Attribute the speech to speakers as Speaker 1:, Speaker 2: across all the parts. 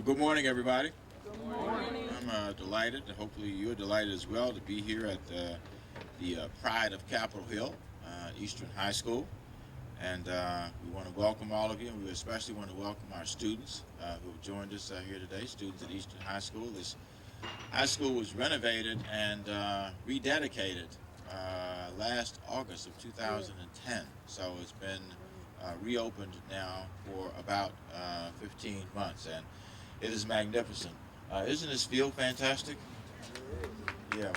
Speaker 1: Good morning, everybody.
Speaker 2: Good morning.
Speaker 1: I'm delighted, and hopefully you're delighted as well, to be here at the Pride of Capitol Hill, Eastern High School. And we want to welcome all of you, and we especially want to welcome our students who have joined us here today, students at Eastern High School. This high school was renovated and rededicated last August of 2010. So it's been reopened now for about 15 months, and it is magnificent. Isn't this field fantastic? Yeah.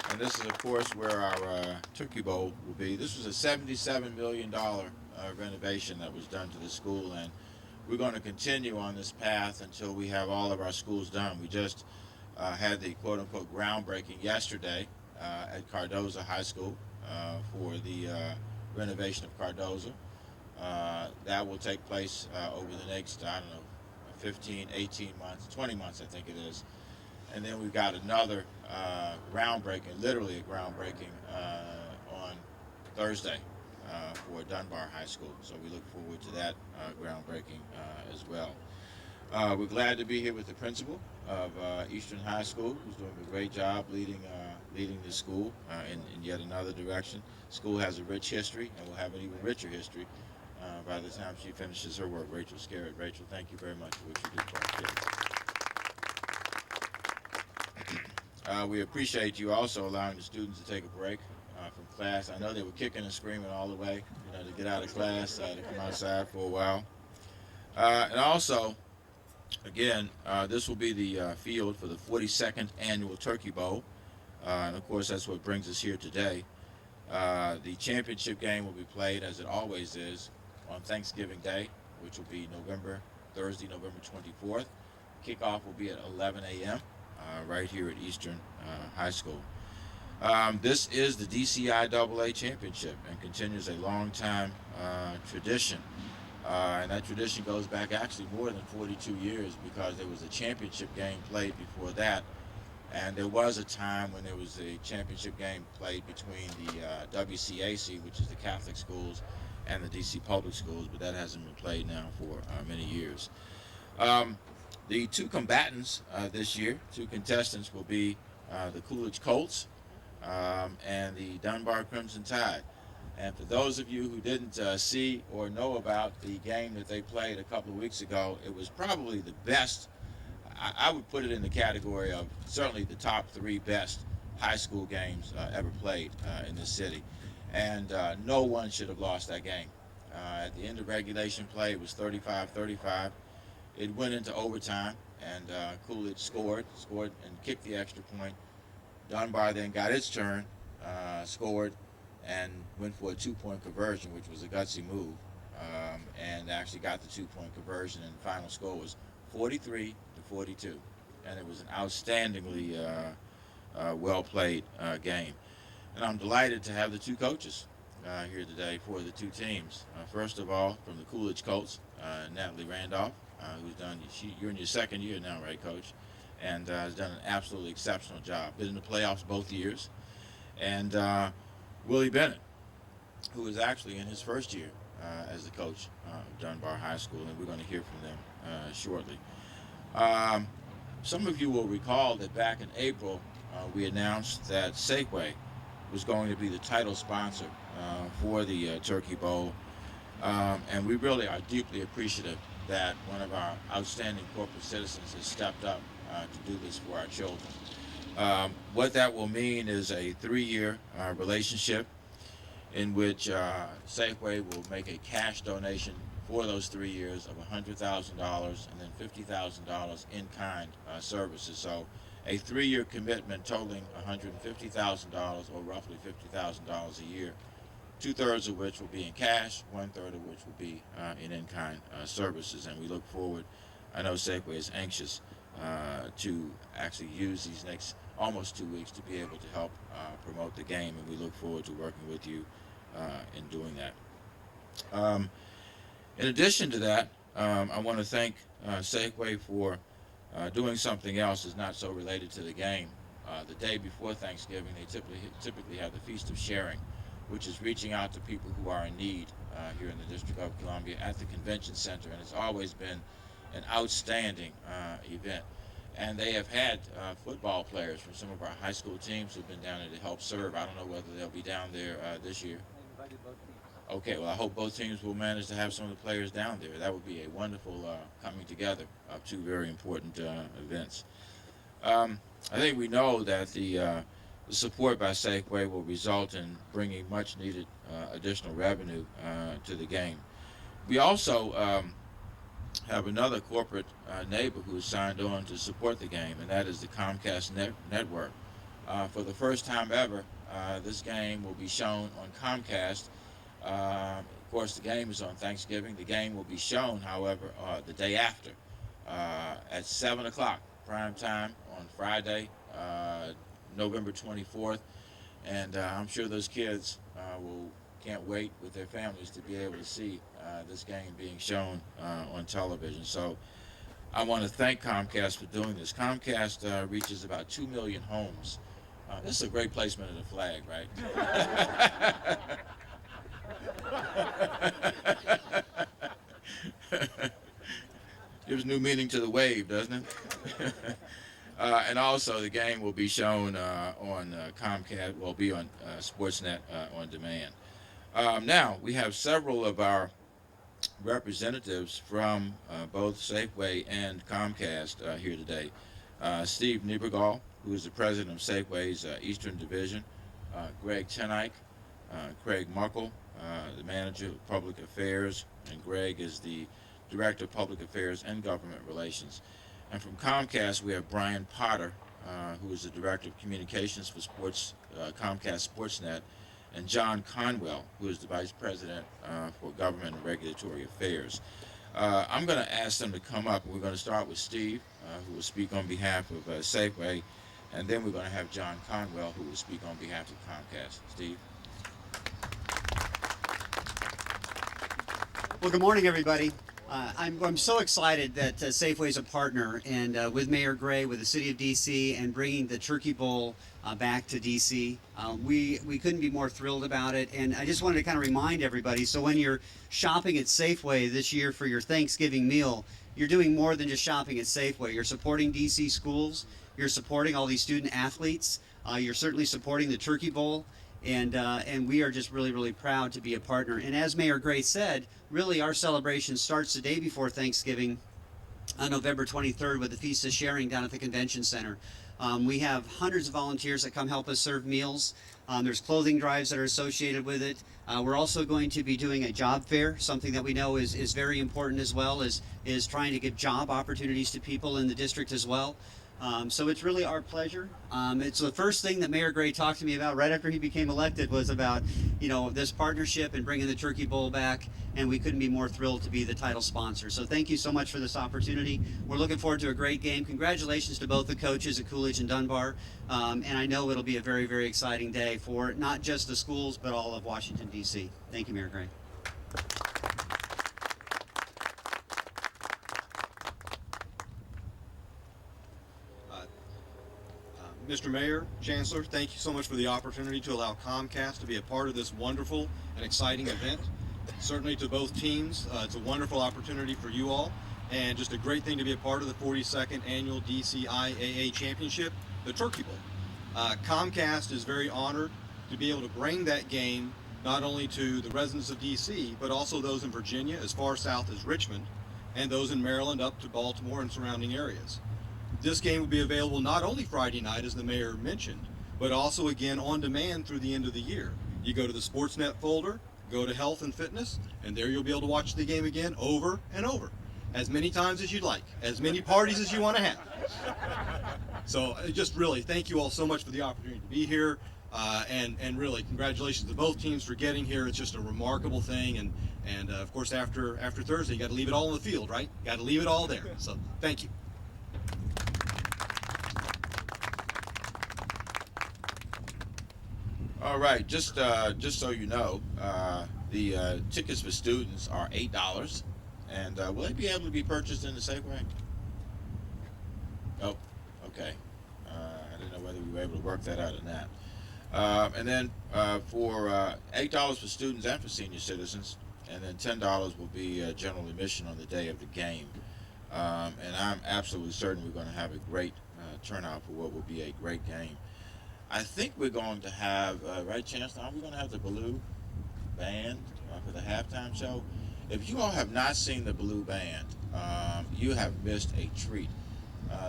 Speaker 1: And this is, of course, where our Turkey Bowl will be. This was a $77 million renovation that was done to the school, and we're going to continue on this path until we have all of our schools done. We just had the quote-unquote groundbreaking yesterday at Cardozo High School for the renovation of Cardozo. That will take place over the next, 15, 18 months, 20 months, I think it is. And then we've got another groundbreaking, literally a groundbreaking, on Thursday for Dunbar High School. So we look forward to that groundbreaking as well. We're glad to be here with the principal of Eastern High School, who's doing a great job leading the school in yet another direction. School has a rich history, and will have an even richer history by the time she finishes her work. Rachel Scarrett. Rachel, thank you very much for what you did for our kids. We appreciate you also allowing the students to take a break from class. I know they were kicking and screaming all the way, to get out of class, to come outside for a while. And also, again, this will be the field for the 42nd Annual Turkey Bowl. And of course, that's what brings us here today. The championship game will be played, as it always is, on Thanksgiving Day, which will be Thursday, November 24th. Kickoff will be at 11 a.m. Right here at Eastern High School. This is the DCIAA Championship and continues a long-time tradition. And that tradition goes back actually more than 42 years, because there was a championship game played before that. And there was a time when there was a championship game played between the WCAC, which is the Catholic schools, and the DC public schools, but that hasn't been played now for many years. The two combatants this year, two contestants, will be the Coolidge Colts and the Dunbar Crimson Tide. And for those of you who didn't see or know about the game that they played a couple of weeks ago, it was probably the best. I would put it in the category of certainly the top three best high school games ever played in this city. And no one should have lost that game. At the end of regulation play, it was 35-35. It went into overtime, and Coolidge scored and kicked the extra point. Dunbar then got its turn, scored, and went for a two-point conversion, which was a gutsy move, and actually got the two-point conversion, and the final score was 43-42, and it was an outstandingly well-played game. And I'm delighted to have the two coaches here today for the two teams. First of all, from the Coolidge Colts, Natalie Randolph, who's done, you're in your second year now, right, Coach? And has done an absolutely exceptional job. Been in the playoffs both years. And Willie Bennett, who is actually in his first year as the coach of Dunbar High School, and we're going to hear from them shortly. Some of you will recall that back in April, we announced that Safeway was going to be the title sponsor for the Turkey Bowl, and we really are deeply appreciative that one of our outstanding corporate citizens has stepped up to do this for our children. What that will mean is a 3-year relationship in which Safeway will make a cash donation for those 3 years of $100,000 and then $50,000 in kind services. So a 3-year commitment totaling $150,000, or roughly $50,000 a year, 2/3 of which will be in cash, 1/3 of which will be in kind services. And we look forward, I know Safeway is anxious to actually use these next almost 2 weeks to be able to help promote the game, and we look forward to working with you in doing that. In addition to that, I want to thank Safeway for doing something else that's not so related to the game. The day before Thanksgiving, they typically have the Feast of Sharing, which is reaching out to people who are in need here in the District of Columbia at the Convention Center, and it's always been an outstanding event. And they have had football players from some of our high school teams who've been down there to help serve. I don't know whether they'll be down there this year. Okay, well, I hope both teams will manage to have some of the players down there. That would be a wonderful coming together of two very important events. I think we know that the support by Safeway will result in bringing much needed additional revenue to the game. We also have another corporate neighbor who has signed on to support the game, and that is the Comcast network. For the first time ever, this game will be shown on Comcast. Of course, the game is on Thanksgiving. The game will be shown, however, the day after at 7 o'clock prime time on Friday, November 24th. And I'm sure those kids can't wait with their families to be able to see this game being shown on television. So I want to thank Comcast for doing this. Comcast reaches about 2 million homes. This is a great placement of the flag, right? Gives new meaning to the wave, doesn't it? And also the game will be shown on Comcast, will be on Sportsnet on demand. Now, we have several of our representatives from both Safeway and Comcast here today. Steve Niebergall, who is the president of Safeway's Eastern Division, Greg Tenike, Craig Muckle, the manager of public affairs, and Greg is the director of public affairs and government relations. And from Comcast, we have Brian Potter, who is the director of communications for Comcast Sportsnet, and John Conwell, who is the vice president for government and regulatory affairs. I'm going to ask them to come up. We're going to start with Steve, who will speak on behalf of Safeway, and then we're going to have John Conwell, who will speak on behalf of Comcast. Steve.
Speaker 2: Well, good morning, everybody. I'm so excited that Safeway is a partner, and with Mayor Gray, with the City of DC, and bringing the Turkey Bowl back to DC. We couldn't be more thrilled about it, and I just wanted to kind of remind everybody, so when you're shopping at Safeway this year for your Thanksgiving meal, you're doing more than just shopping at Safeway. You're supporting DC schools, you're supporting all these student athletes, you're certainly supporting the Turkey Bowl, and we are just really, really proud to be a partner. And as Mayor Gray said, really our celebration starts the day before Thanksgiving on November 23rd with the Feast of Sharing down at the Convention Center. We have hundreds of volunteers that come help us serve meals. There's clothing drives that are associated with it. We're also going to be doing a job fair, something that we know is very important as well, is trying to give job opportunities to people in the district as well. So it's really our pleasure. It's the first thing that Mayor Gray talked to me about right after he became elected was about, this partnership and bringing the Turkey Bowl back, and we couldn't be more thrilled to be the title sponsor. So thank you so much for this opportunity. We're looking forward to a great game. Congratulations to both the coaches at Coolidge and Dunbar, and I know it'll be a very, very exciting day for not just the schools, but all of Washington, D.C. Thank you, Mayor Gray.
Speaker 3: Mr. Mayor, Chancellor, thank you so much for the opportunity to allow Comcast to be a part of this wonderful and exciting event. Certainly to both teams, it's a wonderful opportunity for you all, and just a great thing to be a part of the 42nd Annual DCIAA Championship, the Turkey Bowl. Comcast is very honored to be able to bring that game not only to the residents of DC, but also those in Virginia as far south as Richmond, and those in Maryland up to Baltimore and surrounding areas. This game will be available not only Friday night, as the mayor mentioned, but also again on demand through the end of the year. You go to the Sportsnet folder, go to Health and Fitness, and there you'll be able to watch the game again over and over, as many times as you'd like, as many parties as you want to have. So just really thank you all so much for the opportunity to be here, and really congratulations to both teams for getting here. It's just a remarkable thing, and of course after Thursday you got to leave it all in the field, right? Got to leave it all there. So thank you.
Speaker 1: All right, just so you know, the tickets for students are $8, and will they be able to be purchased in the Safeway? Oh, okay. I didn't know whether we were able to work that out or not. And then for $8 for students and for senior citizens, and then $10 will be general admission on the day of the game. And I'm absolutely certain we're going to have a great turnout for what will be a great game. I think we're going to have, right, Chancellor, are we going to have the Blue Band for the halftime show? If you all have not seen the Blue Band, you have missed a treat.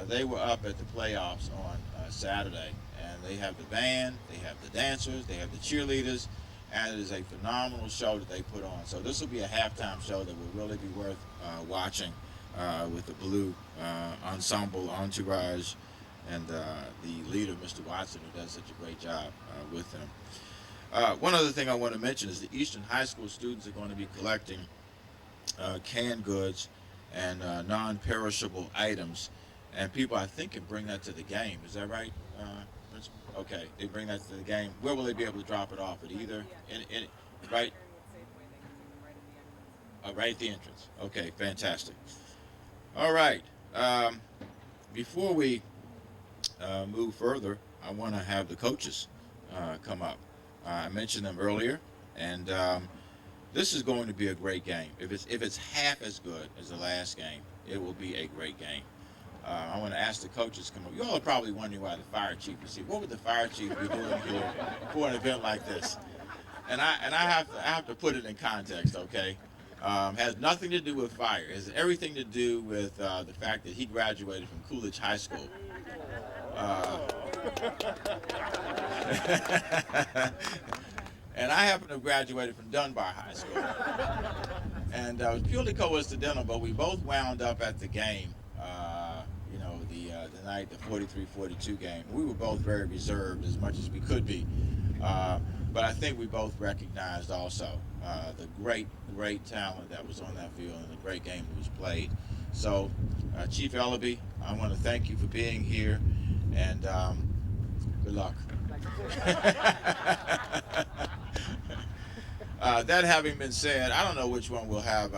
Speaker 1: They were up at the playoffs on Saturday, and they have the band, they have the dancers, they have the cheerleaders, and it is a phenomenal show that they put on. So this will be a halftime show that will really be worth watching with the Blue ensemble, entourage, and the leader, Mr. Watson, who does such a great job with them. One other thing I want to mention is the Eastern High School students are going to be collecting canned goods and non-perishable items, and people, I think, can bring that to the game. Is that right? Okay, they bring that to the game. Where will they be able to drop it off? At either, right? Right at the entrance. Okay, fantastic. All right. Before we move further, I want to have the coaches come up. I mentioned them earlier, and this is going to be a great game. If it's half as good as the last game, it will be a great game. I want to ask the coaches to come up. You all are probably wondering why the fire chief is here. What would the fire chief be doing here for an event like this? And I have to put it in context, okay? Has nothing to do with fire. It has everything to do with the fact that he graduated from Coolidge High School. And I happen to have graduated from Dunbar High School. And it was purely coincidental, but we both wound up at the game, the night, the 43-42 game. We were both very reserved as much as we could be. But I think we both recognized also the great talent that was on that field and the great game that was played. So, Chief Ellaby, I want to thank you for being here, and good luck. That having been said, I don't know which one we'll have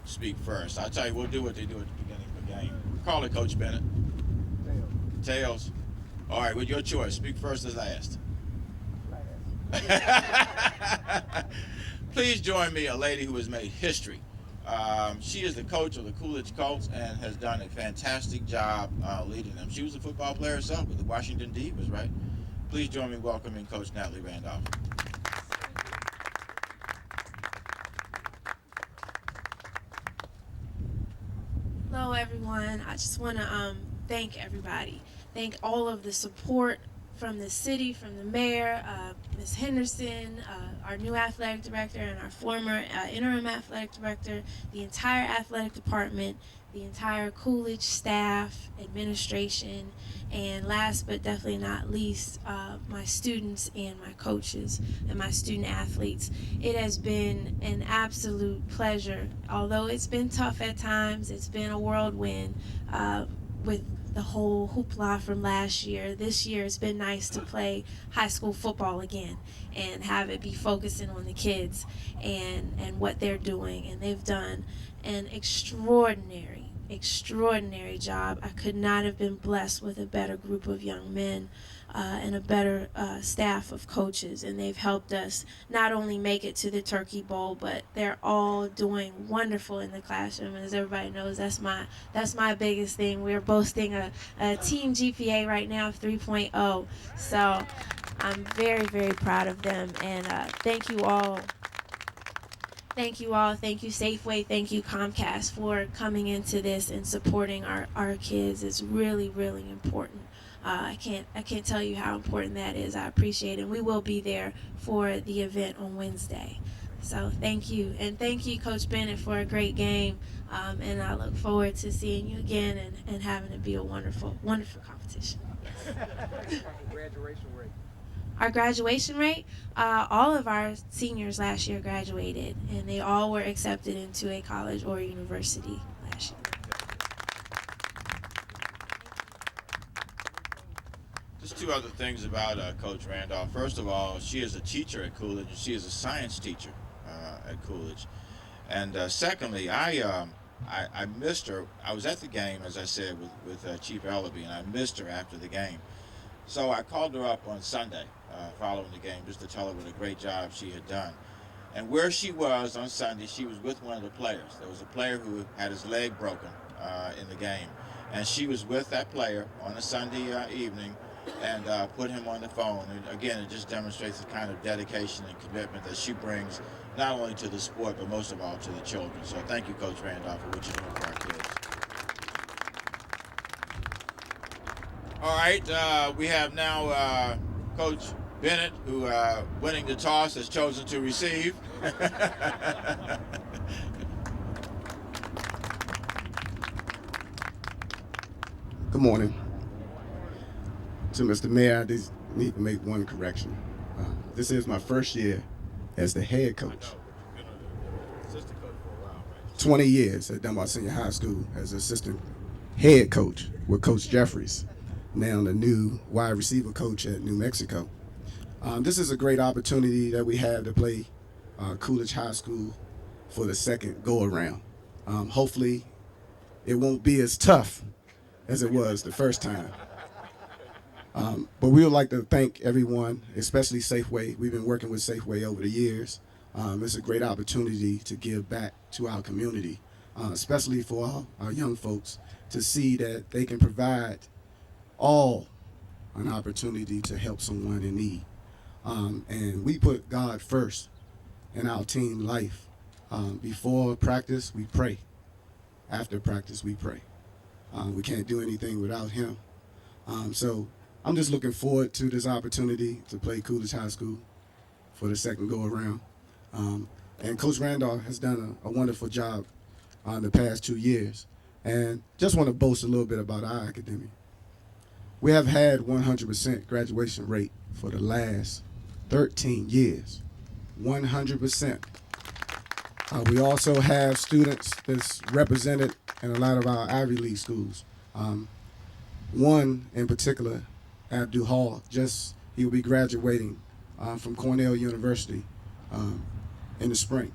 Speaker 1: speak first. I'll tell you, we'll do what they do at the beginning of the game. Call it, Coach Bennett. Tails. All right, with your choice. Speak first as last. Please join me, a lady who has made history. She is the coach of the Coolidge Colts and has done a fantastic job leading them. She was a football player herself with the Washington Divas, right? Please join me in welcoming Coach Natalie Randolph.
Speaker 4: Hello, everyone. I just want to thank everybody. Thank all of the support from the city, from the mayor, Ms. Henderson, our new athletic director, and our former interim athletic director, the entire athletic department, the entire Coolidge staff, administration, and last but definitely not least, my students and my coaches and my student athletes. It has been an absolute pleasure. Although it's been tough at times, it's been a whirlwind with the whole hoopla from last year. This year it's been nice to play high school football again and have it be focusing on the kids and what they're doing. And they've done an extraordinary job. I could not have been blessed with a better group of young men and a better staff of coaches, and they've helped us not only make it to the Turkey Bowl, but they're all doing wonderful in the classroom. And as everybody knows, that's my biggest thing. We're boasting a team GPA right now of 3.0, so I'm very, very proud of them, and thank you all. Thank you all. Thank you, Safeway. Thank you, Comcast, for coming into this and supporting our kids. It's really, really important. I can't tell you how important that is. I appreciate it. And we will be there for the event on Wednesday. So thank you. And thank you, Coach Bennett, for a great game. And I look forward to seeing you again and having it be a wonderful, wonderful competition.
Speaker 5: Graduation rate.
Speaker 4: Our graduation rate, all of our seniors last year graduated, and they all were accepted into a college or university last year.
Speaker 1: Just two other things about Coach Randolph. First of all, she is a teacher at Coolidge, and she is a science teacher at Coolidge. And secondly, I missed her. I was at the game, as I said, with Chief Ellaby, and I missed her after the game. So I called her up on Sunday following the game just to tell her what a great job she had done. And where she was on Sunday, she was with one of the players. There was a player who had his leg broken in the game. And she was with that player on a Sunday evening and put him on the phone. And again, it just demonstrates the kind of dedication and commitment that she brings not only to the sport, but most of all to the children. So thank you, Coach Randolph, for what you're doing for our kids. All right, we have now Coach Bennett, who winning the toss has chosen to receive.
Speaker 6: Good morning. To Mr. Mayor, I just need to make one correction. This is my first year as the head coach. 20 years at Dunbar Senior High School as assistant head coach with Coach Jeffries, now the new wide receiver coach at New Mexico. This is a great opportunity that we have to play Coolidge High School for the second go-around. Hopefully, it won't be as tough as it was the first time. But we would like to thank everyone, especially Safeway. We've been working with Safeway over the years. It's a great opportunity to give back to our community, especially for our young folks, to see that they can provide all an opportunity to help someone in need. And we put God first in our team life. Before practice, we pray. After practice, we pray. We can't do anything without him. So I'm just looking forward to this opportunity to play Coolidge High School for the second go-around. And Coach Randolph has done a wonderful job the past 2 years. And just want to boast a little bit about our academy. We have had 100% graduation rate for the last 13 years. 100%. We also have students that's represented in a lot of our Ivy League schools. One in particular, Abdul Hall, he will be graduating from Cornell University in the spring.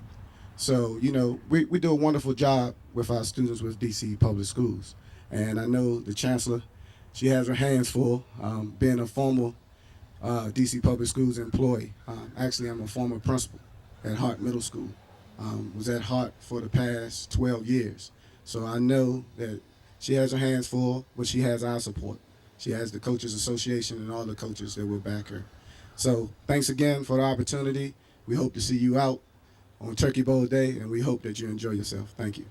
Speaker 6: So, we do a wonderful job with our students with DC Public Schools. And I know the Chancellor, she has her hands full being a former DC Public Schools employee. Actually, I'm a former principal at Hart Middle School. Was at Hart for the past 12 years. So I know that she has her hands full, but she has our support. She has the Coaches Association and all the coaches that will back her. So thanks again for the opportunity. We hope to see you out on Turkey Bowl Day, and we hope that you enjoy yourself. Thank you.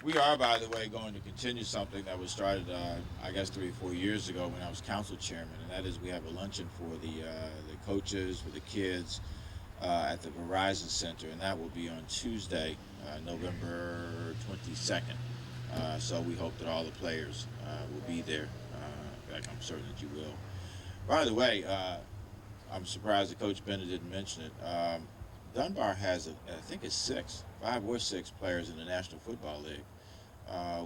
Speaker 1: We are, by the way, going to continue something that was started, I guess, 3 or 4 years ago when I was council chairman, and that is we have a luncheon for the coaches, for the kids at the Verizon Center, and that will be on Tuesday, November 22nd. So we hope that all the players will be there. In fact, I'm certain that you will. By the way, I'm surprised that Coach Bennett didn't mention it. Dunbar has, I think it's 5 or 6 players in the National Football League.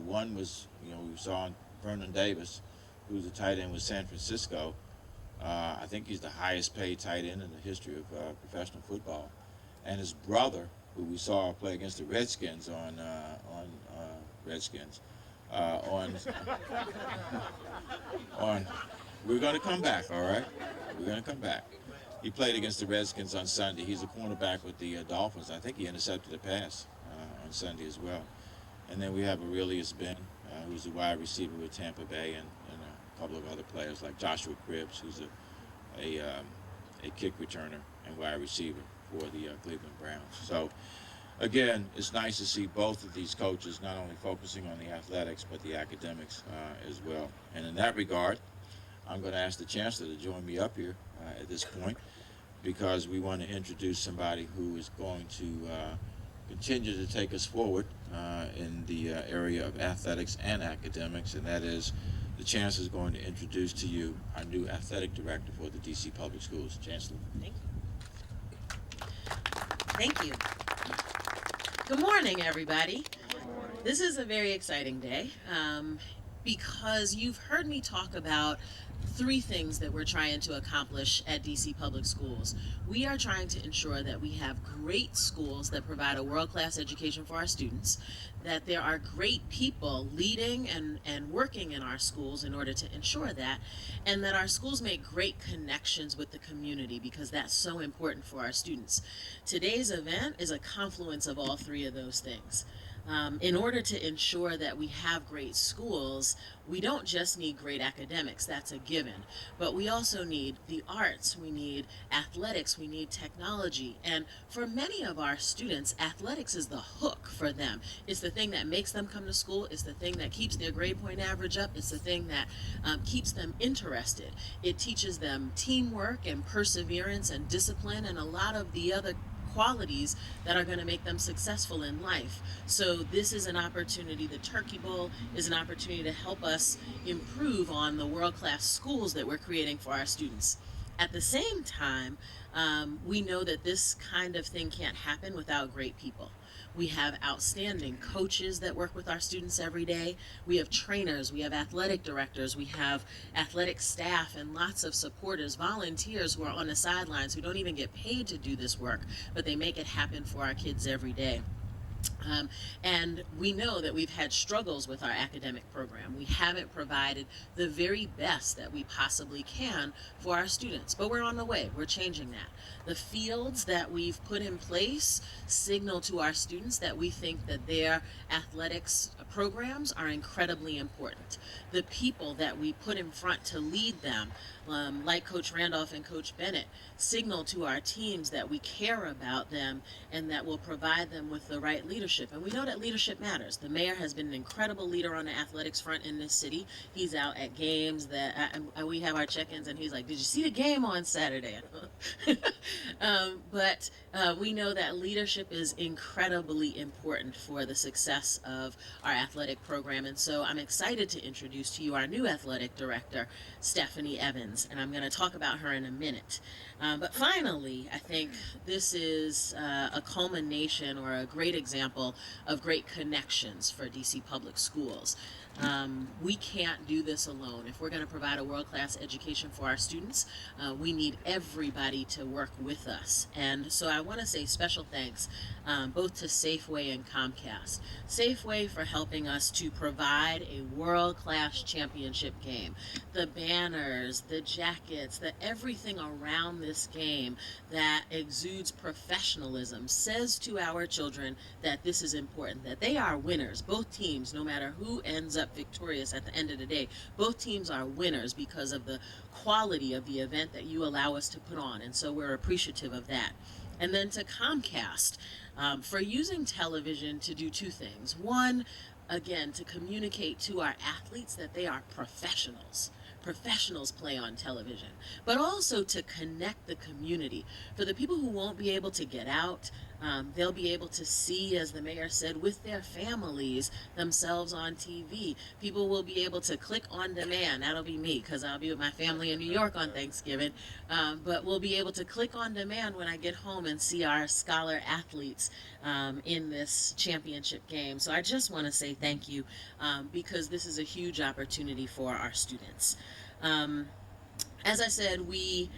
Speaker 1: One was, we saw Vernon Davis, who's a tight end with San Francisco. I think he's the highest paid tight end in the history of professional football. And his brother, who we saw play against the Redskins we're going to come back, all right? We're going to come back. He played against the Redskins on Sunday. He's a cornerback with the Dolphins. I think he intercepted a pass on Sunday as well. And then we have Aurelius Ben, who's a wide receiver with Tampa Bay, and a couple of other players like Joshua Cribbs, who's a kick returner and wide receiver for the Cleveland Browns. So, again, it's nice to see both of these coaches not only focusing on the athletics but the academics as well. And in that regard, I'm going to ask the Chancellor to join me up here at this point, because we want to introduce somebody who is going to continue to take us forward in the area of athletics and academics, and that is the Chancellor is going to introduce to you our new athletic director for the DC Public Schools. Chancellor.
Speaker 7: Thank you. Thank you. Good morning, everybody. This is a very exciting day. because you've heard me talk about three things that we're trying to accomplish at DC Public Schools. We are trying to ensure that we have great schools that provide a world-class education for our students, that there are great people leading and working in our schools in order to ensure that, and that our schools make great connections with the community, because that's so important for our students. Today's event is a confluence of all three of those things. In order to ensure that we have great schools, we don't just need great academics, that's a given, but we also need the arts, we need athletics, we need technology, and for many of our students, athletics is the hook for them. It's the thing that makes them come to school, it's the thing that keeps their grade point average up, it's the thing that keeps them interested. It teaches them teamwork and perseverance and discipline and a lot of the other qualities that are going to make them successful in life. So this is an opportunity, the Turkey Bowl is an opportunity to help us improve on the world-class schools that we're creating for our students. At the same time, we know that this kind of thing can't happen without great people. We have outstanding coaches that work with our students every day. We have trainers, we have athletic directors, we have athletic staff and lots of supporters, volunteers who are on the sidelines who don't even get paid to do this work, but they make it happen for our kids every day. And we know that we've had struggles with our academic program. We haven't provided the very best that we possibly can for our students, but we're on the way. We're changing that. The fields that we've put in place signal to our students that we think that their athletics programs are incredibly important. The people that we put in front to lead them, like Coach Randolph and Coach Bennett, signal to our teams that we care about them and that will provide them with the right leadership. And we know that leadership matters. The mayor has been an incredible leader on the athletics front in this city. He's out at games that we have our check-ins and he's like, did you see the game on Saturday? But we know that leadership is incredibly important for the success of our athletic program. And so I'm excited to introduce to you our new athletic director, Stephanie Evans, and I'm going to talk about her in a minute. But finally, I think this is a culmination or a great example of great connections for DC Public Schools. We can't do this alone. If we're going to provide a world-class education for our students, we need everybody to work with us. And so I want to say special thanks both to Safeway and Comcast. Safeway for helping us to provide a world-class championship game. The banners, the jackets, everything around this game that exudes professionalism says to our children that this is important, that they are winners. Both teams, no matter who ends up victorious at the end of the day, both teams are winners because of the quality of the event that you allow us to put on, and so we're appreciative of that. And then to Comcast for using television to do two things. One, again, to communicate to our athletes that they are professionals. Professionals play on television, but also to connect the community. For the people who won't be able to get out, they'll be able to see, as the mayor said, with their families themselves on TV. People will be able to click on demand. That'll be me because I'll be with my family in New York on Thanksgiving. But we'll be able to click on demand when I get home and see our scholar athletes in this championship game. So I just want to say thank you because this is a huge opportunity for our students. As I said, we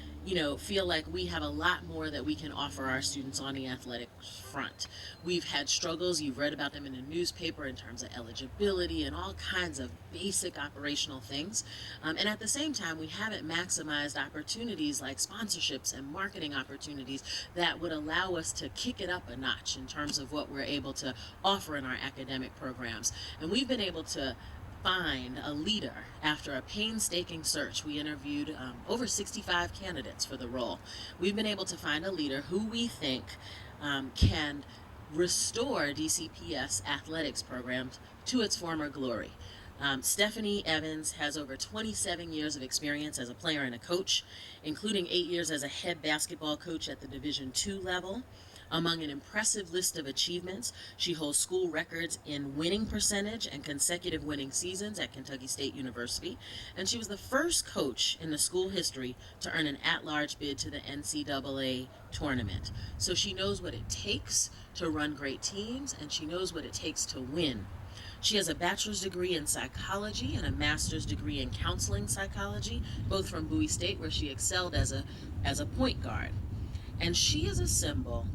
Speaker 7: feel like we have a lot more that we can offer our students on the athletic front. We've had struggles, you've read about them in the newspaper in terms of eligibility and all kinds of basic operational things. And at the same time, we haven't maximized opportunities like sponsorships and marketing opportunities that would allow us to kick it up a notch in terms of what we're able to offer in our academic programs. And we've been able to find a leader after a painstaking search. We interviewed over 65 candidates for the role. We've been able to find a leader who we think can restore DCPS athletics programs to its former glory. Stephanie Evans has over 27 years of experience as a player and a coach, including 8 years as a head basketball coach at the Division II level. Among an impressive list of achievements, she holds school records in winning percentage and consecutive winning seasons at Kentucky State University, and she was the first coach in the school history to earn an at-large bid to the NCAA tournament. So she knows what it takes to run great teams, and she knows what it takes to win. She has a bachelor's degree in psychology and a master's degree in counseling psychology, both from Bowie State, where she excelled as a point guard. And she is a symbol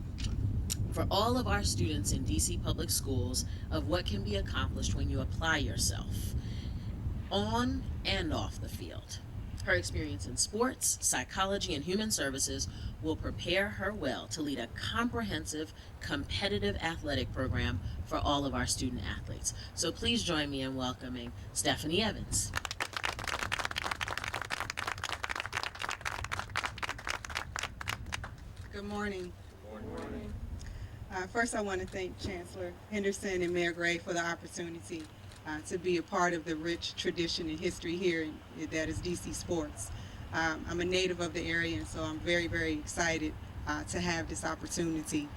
Speaker 7: for all of our students in DC public schools of what can be accomplished when you apply yourself on and off the field. Her experience in sports, psychology, and human services will prepare her well to lead a comprehensive, competitive athletic program for all of our student athletes. So please join me in welcoming Stephanie Evans.
Speaker 8: Good morning. First, I want to thank Chancellor Henderson and Mayor Gray for the opportunity to be a part of the rich tradition and history here that is DC sports. I'm a native of the area, and so I'm very, very excited to have this opportunity.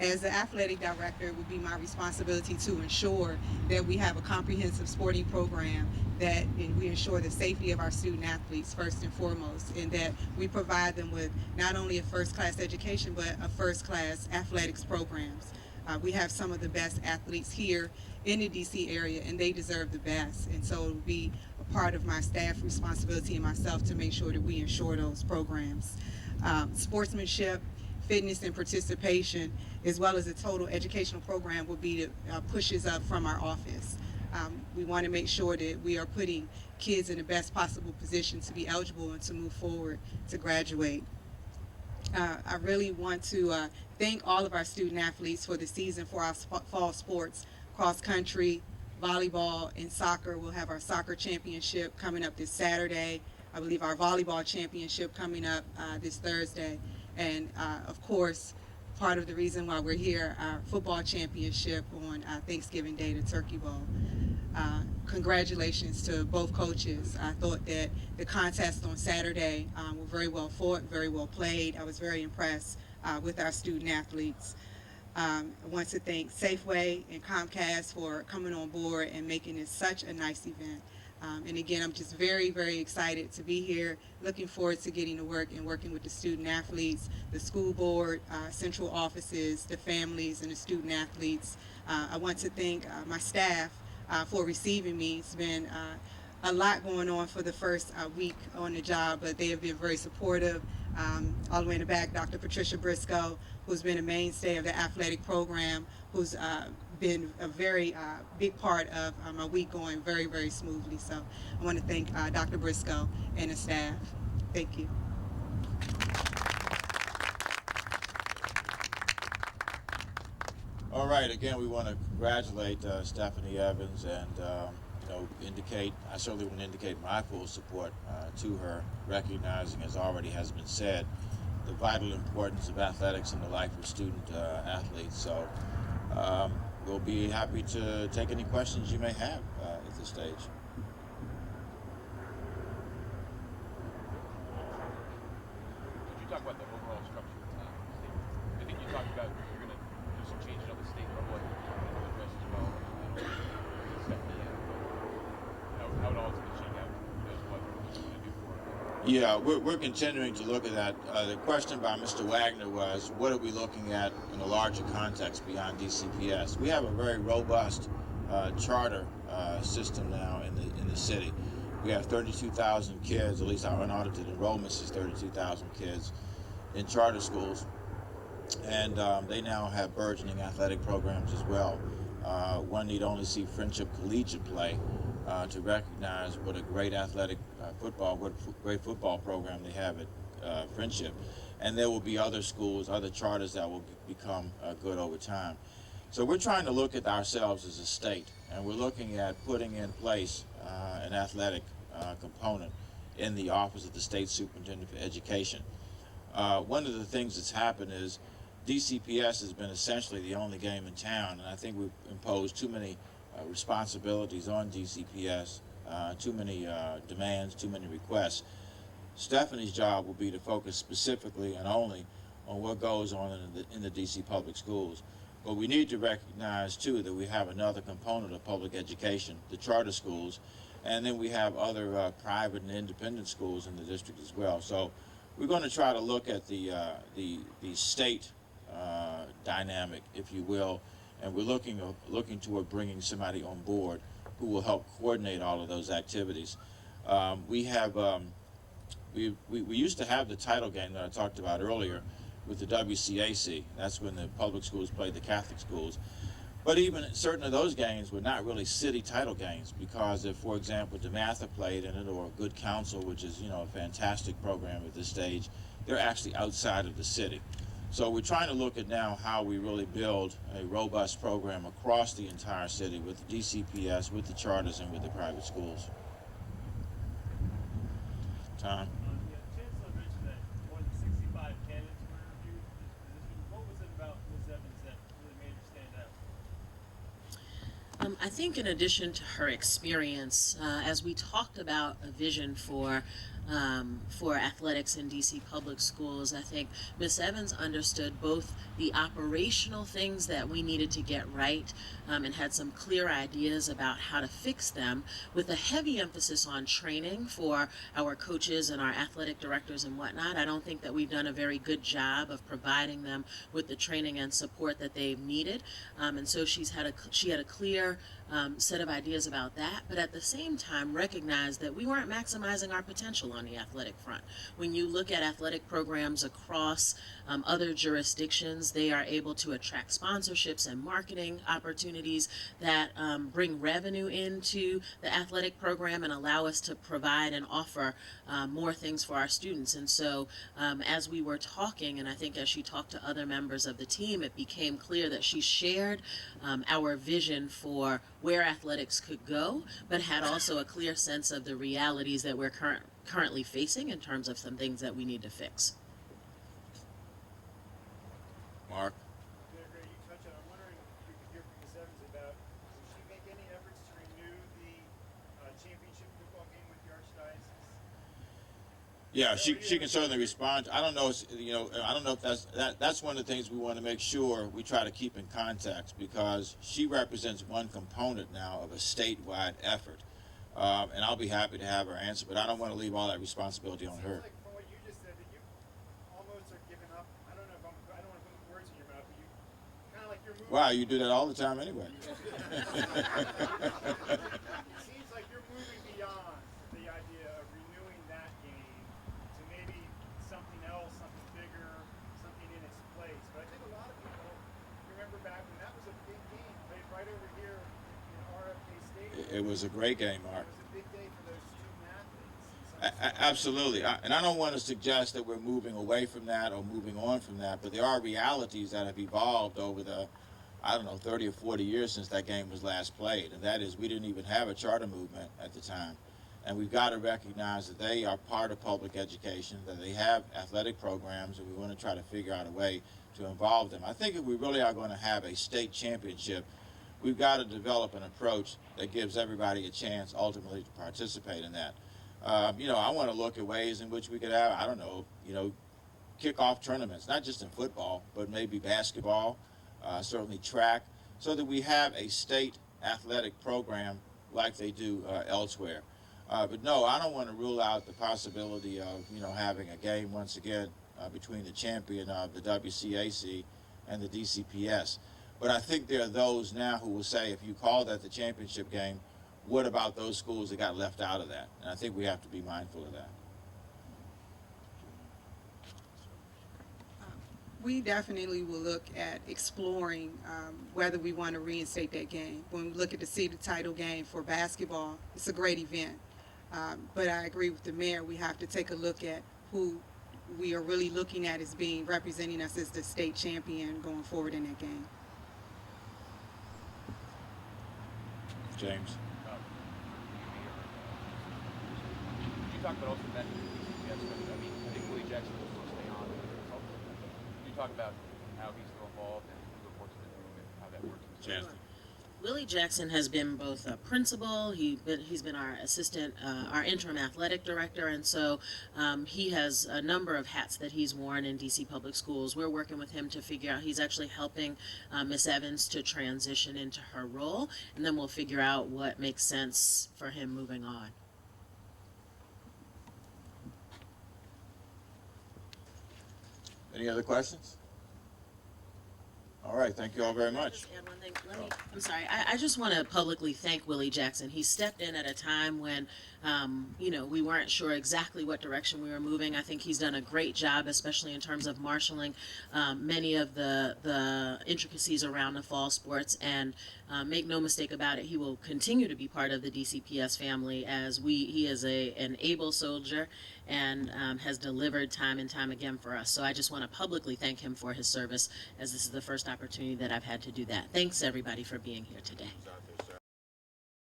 Speaker 8: As the athletic director, it would be my responsibility to ensure that we have a comprehensive sporting program and we ensure the safety of our student athletes first and foremost, and that we provide them with not only a first-class education, but a first-class athletics programs. We have some of the best athletes here in the DC area, and they deserve the best. And so it will be a part of my staff responsibility and myself to make sure that we ensure those programs. Sportsmanship, fitness, and participation, as well as a total educational program, will be the pushes up from our office. We want to make sure that we are putting kids in the best possible position to be eligible and to move forward to graduate. I really want to thank all of our student athletes for the season for our fall sports, cross country, volleyball, and soccer. We'll have our soccer championship coming up this Saturday. I believe our volleyball championship coming up this Thursday. And of course, part of the reason why we're here, our football championship on Thanksgiving Day, the Turkey Bowl. Congratulations to both coaches. I thought that the contest on Saturday were very well fought, very well played. I was very impressed with our student athletes. I want to thank Safeway and Comcast for coming on board and making it such a nice event. And again, I'm just very, very excited to be here. Looking forward to getting to work and working with the student athletes, the school board, central offices, the families, and the student athletes. I want to thank my staff for receiving me. It's been a lot going on for the first week on the job, but they have been very supportive. All the way in the back, Dr. Patricia Briscoe, who's been a mainstay of the athletic program, who's been a very big part of my week going very, very smoothly. So I want to thank Dr. Briscoe and the staff. Thank you.
Speaker 1: All right, again, we want to congratulate Stephanie Evans and I certainly want to indicate my full support to her, recognizing, as already has been said, the vital importance of athletics in the life of student athletes. So we'll be happy to take any questions you may have at this stage.
Speaker 5: Could you talk about the overall structure of the state? I think you talked about you're going to do some changes on the state level. I think you wanted to address as well. Stephanie, how it all is going to shake out as what you're going to do for it.
Speaker 1: Yeah, we're continuing to look at that. The question by Mr. Wagner was, what are we looking at in a larger context beyond DCPS? We have a very robust charter system now in the city. We have 32,000 kids, at least our unaudited enrollments is 32,000 kids in charter schools. And they now have burgeoning athletic programs as well. One need only see Friendship Collegiate play to recognize what a great athletic great football program they have at Friendship. And there will be other schools, other charters that will become good over time. So we're trying to look at ourselves as a state, and we're looking at putting in place an athletic component in the Office of the State Superintendent for Education. One of the things that's happened is DCPS has been essentially the only game in town, and I think we've imposed too many responsibilities on DCPS, too many demands, too many requests. Stephanie's job will be to focus specifically and only on what goes on in the DC public schools. But we need to recognize, too, that we have another component of public education, the charter schools, and then we have other private and independent schools in the district as well. So we're going to try to look at the state dynamic, if you will, and we're looking toward bringing somebody on board who will help coordinate all of those activities. We used to have the title game that I talked about earlier with the WCAC. That's when the public schools played the Catholic schools. But even certain of those games were not really city title games, because if, for example, DeMatha played in it, or Good Counsel, which is, a fantastic program at this stage, they're actually outside of the city. So we're trying to look at now how we really build a robust program across the entire city with the DCPS, with the charters, and with the private schools. Tom?
Speaker 9: Chancellor mentioned that more than 65 candidates were interviewed for this position. What was it about Ms. Evans that really made her stand out?
Speaker 7: I think in addition to her experience, as we talked about a vision for athletics in DC public schools, I think Ms. Evans understood both the operational things that we needed to get right, and had some clear ideas about how to fix them, with a heavy emphasis on training for our coaches and our athletic directors and whatnot. I don't think that we've done a very good job of providing them with the training and support that they've needed, and so she had a clear set of ideas about that, but at the same time recognized that we weren't maximizing our potential on the athletic front. When you look at athletic programs across other jurisdictions, they are able to attract sponsorships and marketing opportunities that bring revenue into the athletic program and allow us to provide and offer more things for our students. And so as we were talking, and I think as she talked to other members of the team, it became clear that she shared our vision for where athletics could go, but had also a clear sense of the realities that we're currently facing in terms of some things that we need to fix.
Speaker 1: Mark?
Speaker 9: You touched on. I'm wondering if we could hear from Ms. Evans about, will she make any efforts to renew the championship football game with the Archdiocese?
Speaker 1: Yeah, she can certainly respond. I don't know, I don't know if that's one of the things we want to make sure we try to keep in context, because she represents one component now of a statewide effort. And I'll be happy to have her answer, but I don't want to leave all that responsibility on her.
Speaker 9: It seems like from what you just said that you almost are giving up. I don't know if I don't want to put words in your mouth, but you kind of like you're moving.
Speaker 1: Wow, you do that all the time anyway.
Speaker 9: It seems like you're moving beyond the idea of renewing that game to maybe something else, something bigger, something in its place. But I think a lot of people remember back when that was a big game played right over here in RFK Stadium.
Speaker 1: It was a great game, Mark.
Speaker 9: It was a big day for those student athletes.
Speaker 1: Absolutely. And I don't want to suggest that we're moving away from that or moving on from that, but there are realities that have evolved over the, 30 or 40 years since that game was last played. And that is, we didn't even have a charter movement at the time. And we've got to recognize that they are part of public education, that they have athletic programs, and we want to try to figure out a way to involve them. I think if we really are going to have a state championship, we've got to develop an approach that gives everybody a chance ultimately to participate in that. I want to look at ways in which we could have, kickoff tournaments, not just in football, but maybe basketball, certainly track, so that we have a state athletic program like they do elsewhere. But no, I don't want to rule out the possibility of, having a game once again between the champion of the WCAC and the DCPS. But I think there are those now who will say, if you call that the championship game, what about those schools that got left out of that? And I think we have to be mindful of that.
Speaker 8: We definitely will look at exploring whether we want to reinstate that game. When we look at the city title game for basketball, it's a great event. But I agree with the mayor, we have to take a look at who we are really looking at as being representing us as the state champion going forward in that game.
Speaker 1: James?
Speaker 5: You talked about also that DCPS, I think Willie Jackson will still stay on as a consultant. Can you talk about how he's still involved and who reports to him and how that works?
Speaker 1: Chancellor.
Speaker 7: Willie Jackson has been both a principal, he's been our assistant, our interim athletic director, and so he has a number of hats that he's worn in DC Public Schools. We're working with him to figure out, he's actually helping Miss Evans to transition into her role, and then we'll figure out what makes sense for him moving on.
Speaker 1: Any other questions? All right, thank you all very much.
Speaker 7: Just add one thing. I'm sorry. I just want to publicly thank Willie Jackson. He stepped in at a time when, we weren't sure exactly what direction we were moving. I think he's done a great job, especially in terms of marshaling many of the intricacies around the fall sports. And make no mistake about it, he will continue to be part of the DCPS family as he is an able soldier and has delivered time and time again for us. So I just want to publicly thank him for his service, as this is the first opportunity that I've had to do that. Thanks everybody for being here today.